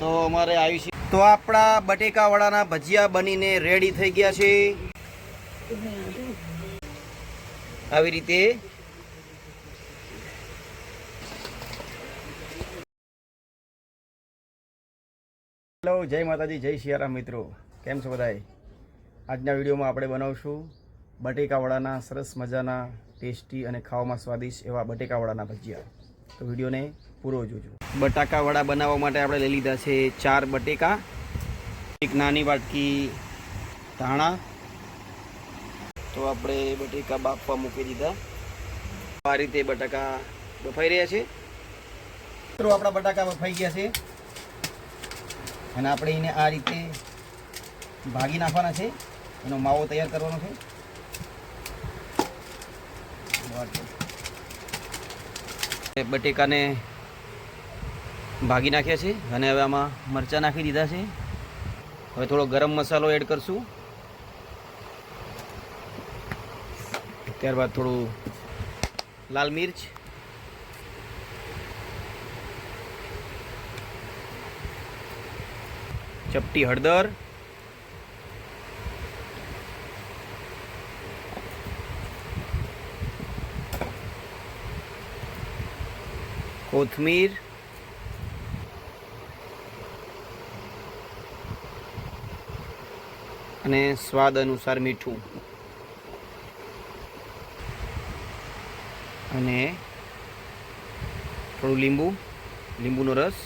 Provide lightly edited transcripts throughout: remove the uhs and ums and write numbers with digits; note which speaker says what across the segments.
Speaker 1: તો અમારે આવી છે તો આપણા બટેકાવાળાના ભજીયા બનીને રેડી થઈ ગયા છે આવી રીતે। હેલો, જય માતાજી, જય સિયારામ મિત્રો, કેમ છો બધાય? આજના વિડીયોમાં આપણે બનાવશું બટેકાવાળાના સરસ મજાના ટેસ્ટી અને ખાવામાં સ્વાદિષ્ટ એવા બટેકાવાળાના ભજીયા। તો વિડીયોને પૂરો જોજો। બટાકાવાળા બનાવવા માટે આપણે લઈ લીધા છે 4 બટેકા, એક નાની વાટકી ધાણા। તો આપણે બટેકા બાફવા મૂકી દીધા। આ રીતે બટાકા બફાઈ રહ્યા છે મિત્રો। આપણા બટાકા બફાઈ ગયા છે અને આપણે એને આ રીતે ભાગી નાખવાના છે, એનો માવો તૈયાર કરવાનો છે। બટેકાને ભાગી નાખ્યા છે અને હવે આમાં મરચાં નાખી દીધા છે। હવે થોડો ગરમ મસાલો એડ કરશું, ત્યારબાદ થોડું લાલ મિર્ચ, ચપટી હળદર, કોથમીર, અને સ્વાદ અનુસાર મીઠું, અને થોડું લીંબુનો રસ।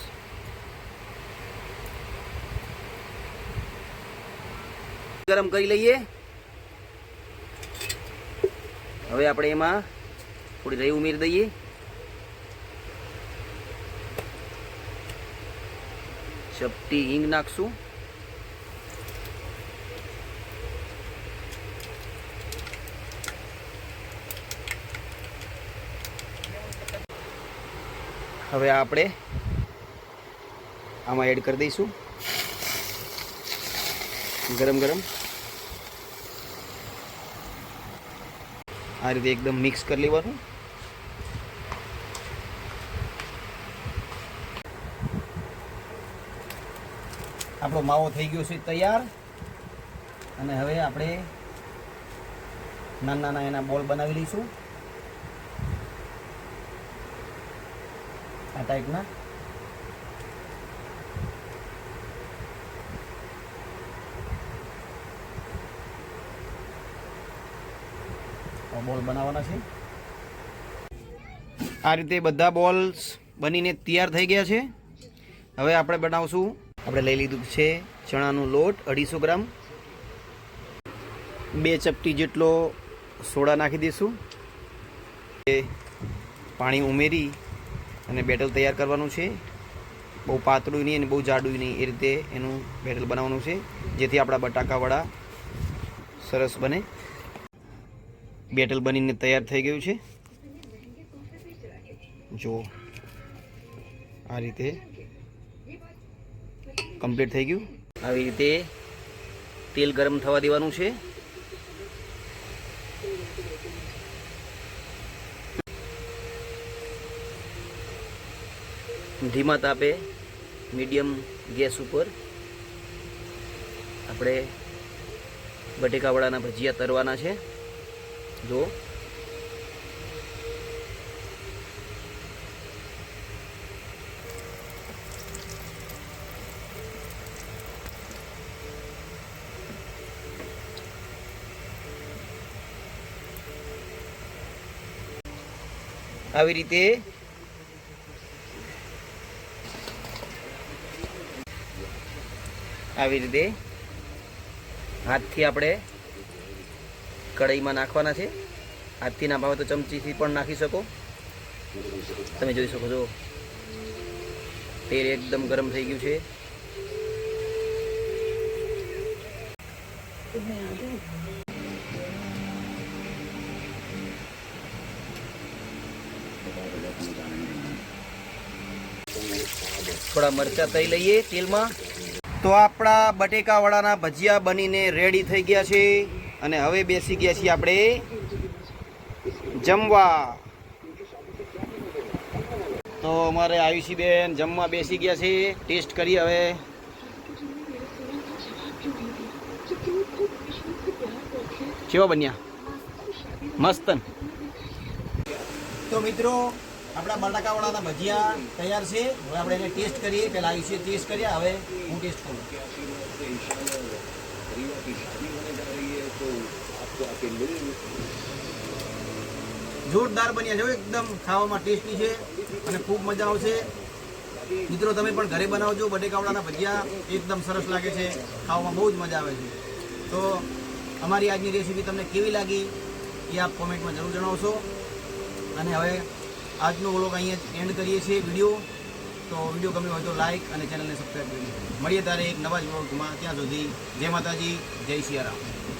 Speaker 1: ગરમ કરી લઈએ। હવે આપણે એમાં થોડી રાઈ ઉમેરી દઈએ, ચપટી હિંગ નાખશું, હવે આપણે આમાં એડ કરી દઈશું ગરમ આ રીતે એકદમ મિક્સ કરી લેવાનું। આપણો માવો થઈ ગયો છે તૈયાર અને હવે આપણે નાના એના બોલ બનાવી લઈશું આ ટાઈપના। બોલ બનાવવાના છે। આ રીતે બધા બોલ્સ બનીને તૈયાર થઈ ગયા છે। હવે આપણે બનાવશું, આપણે લઈ લીધું છે ચણાનો લોટ 250 ગ્રામ, 2 ચપટી જેટલો સોડા નાખી દઈશું, પાણી ઉમેરી અને બેટર તૈયાર કરવાનું છે। બહુ પાતળું નહીં અને બહુ જાડું નહીં, એ રીતે એનું બેટર બનાવવાનું છે જેથી આપણા બટાકાવાળા સરસ બને। બેટર બનીને તૈયાર થઈ ગયું છે, જો આ રીતે કમ્પ્લીટ થઈ ગયું। આવી રીતે તેલ ગરમ થવા દેવાનું છે। ધીમા તાપે મીડિયમ ગેસ ઉપર આપણે બટેકાવાળાના ભજીયા તરવાના છે। જો આવી રીતે હાથથી આપણે કઢાઈમાં નાખવાના છે। હાથથી ના ભાવે તો ચમચીથી પણ નાખી શકો। તમે જોઈ શકો છો તેલ એકદમ ગરમ થઈ ગયું છે। થોડા મરચાં તળી લઈએ તેલમાં। તો આપણા બટેકાવાળાના ભજીયા બનીને રેડી થઈ ગયા છે અને હવે બેસી ગયા છીએ આપણે જમવા। તો અમારે આયુષીબેન જમવા બેસી ગયા છે, ટેસ્ટ કરી હવે. કેવા બન્યા? મસ્ત. તો મિત્રો આપણા બટાકાવાળાના ભજીયા તૈયાર છે. હવે આપણે એને ટેસ્ટ કરીએ. પહેલાં આયુષીએ ટેસ્ટ કર્યા, હવે હું ટેસ્ટ કરું. જોરદાર બન્યા છે, એકદમ ખાવામાં ટેસ્ટી છે અને ખૂબ મજા આવશે. મિત્રો તમે પણ ઘરે બનાવજો બટેકાવાળાના ભજીયા, એકદમ સરસ લાગે છે, ખાવામાં બહુ જ મજા આવે છે. તો અમારી આજની રેસીપી તમને કેવી લાગી એ આપ કોમેન્ટમાં જરૂર જણાવશો. અને હવે આજનો વ્લોગ અહીંયા એન્ડ કરીએ છીએ વિડીયો. તો વિડીયો ગમ્યો હોય તો લાઇક અને ચેનલને સબસ્ક્રાઈબ કરી મળીએ ત્યારે એક નવા જ વ્લોગમાં. ત્યાં સુધી જય માતાજી, જય સિયારામ.